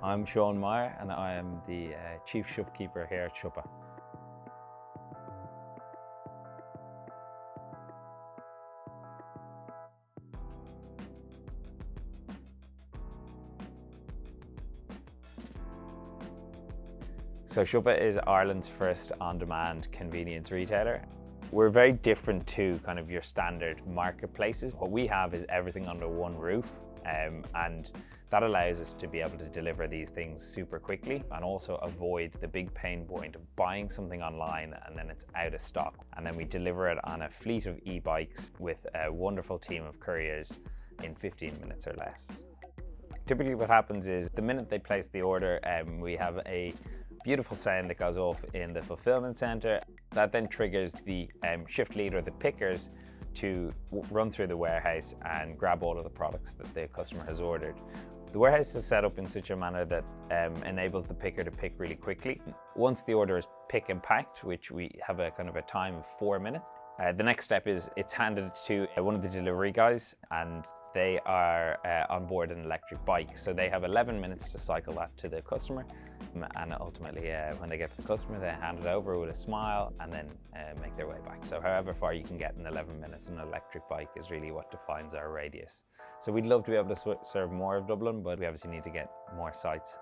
I'm Sean Meyer and I am the Chief Shupkeeper here at Shuppa. So Shuppa is Ireland's first on-demand convenience retailer. We're very different to kind of your standard marketplaces. What we have is everything under one roof, and that allows us to be able to deliver these things super quickly and also avoid the big pain point of buying something online and then it's out of stock. And then we deliver it on a fleet of e-bikes with a wonderful team of couriers in 15 minutes or less. Typically what happens is the minute they place the order, we have a beautiful sound that goes off in the fulfillment center. That then triggers the shift leader, the pickers, to run through the warehouse and grab all of the products that the customer has ordered. The warehouse is set up in such a manner that enables the picker to pick really quickly. Once the order is pick and packed, which we have a kind of a time of 4 minutes, the next step is it's handed to one of the delivery guys, and they are on board an electric bike. So they have 11 minutes to cycle that to the customer, and ultimately when they get to the customer, they hand it over with a smile and then make their way back. So however far you can get in 11 minutes, an electric bike is really what defines our radius. So we'd love to be able to serve more of Dublin, but we obviously need to get more sites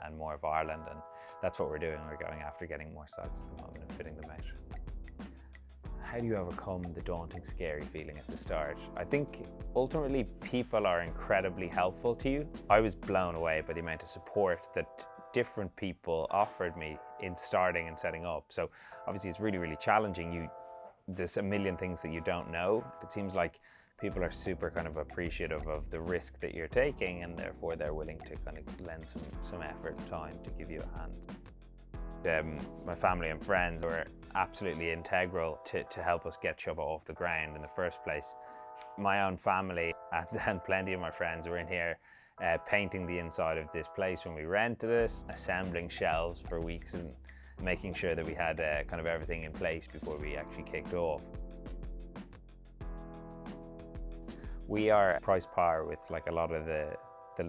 and more of Ireland, and that's what we're doing. We're going after getting more sites at the moment and fitting them out. How do you overcome the daunting, scary feeling at the start? I think ultimately people are incredibly helpful to you. I was blown away by the amount of support that different people offered me in starting and setting up. So obviously it's really, really challenging. There's a million things that you don't know. It seems like people are super kind of appreciative of the risk that you're taking, and therefore they're willing to kind of lend some effort and time to give you a hand. My family and friends were absolutely integral to help us get Shuppa off the ground in the first place. My own family and plenty of my friends were in here painting the inside of this place when we rented it, assembling shelves for weeks and making sure that we had kind of everything in place before we actually kicked off. We are price par with like a lot of the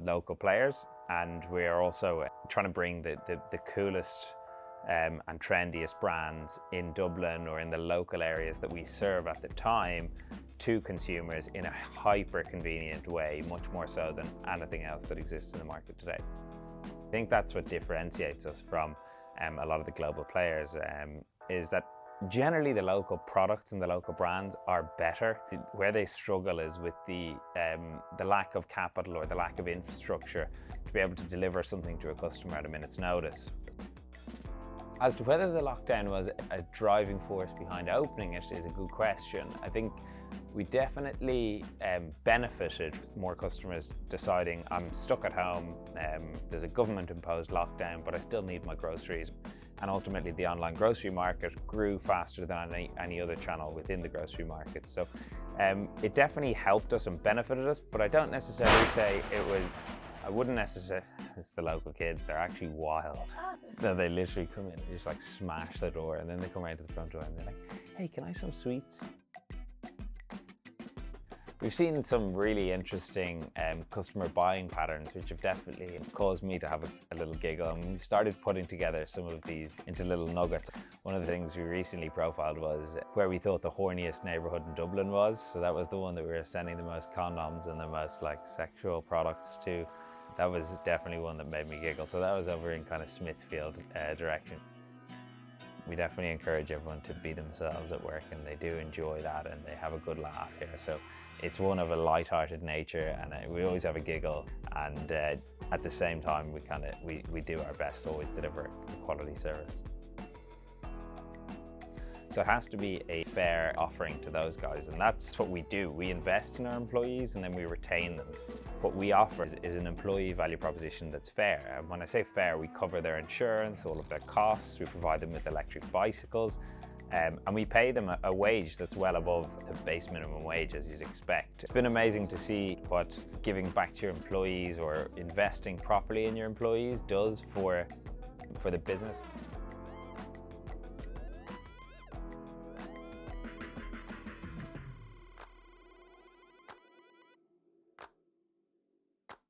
local players, and we are also trying to bring the coolest and trendiest brands in Dublin or in the local areas that we serve at the time to consumers in a hyper convenient way, much more so than anything else that exists in the market today. I think that's what differentiates us from a lot of the global players, is that generally the local products and the local brands are better. Where they struggle is with the lack of capital or the lack of infrastructure to be able to deliver something to a customer at a minute's notice. As to whether the lockdown was a driving force behind opening it is a good question. I think we definitely benefited more customers deciding, I'm stuck at home, there's a government imposed lockdown, but I still need my groceries. And ultimately the online grocery market grew faster than any other channel within the grocery market. So it definitely helped us and benefited us, but I don't necessarily say it was, I wouldn't necessarily, it's the local kids, they're actually wild. No, they literally come in, they just like smash the door, and then they come around to the front door and they're like, hey, can I have some sweets? We've seen some really interesting customer buying patterns, which have definitely caused me to have a little giggle. And we've started putting together some of these into little nuggets. One of the things we recently profiled was where we thought the horniest neighborhood in Dublin was. So that was the one that we were sending the most condoms and the most like sexual products to. That was definitely one that made me giggle. So that was over in kind of Smithfield direction. We definitely encourage everyone to be themselves at work, and they do enjoy that and they have a good laugh here. So it's one of a light-hearted nature, and we always have a giggle, and at the same time we do our best to always deliver a quality service. So it has to be a fair offering to those guys, and that's what we do. We invest in our employees and then we retain them. What we offer is an employee value proposition that's fair. And when I say fair, we cover their insurance, all of their costs, we provide them with electric bicycles, and we pay them a wage that's well above the base minimum wage, as you'd expect. It's been amazing to see what giving back to your employees or investing properly in your employees does for the business.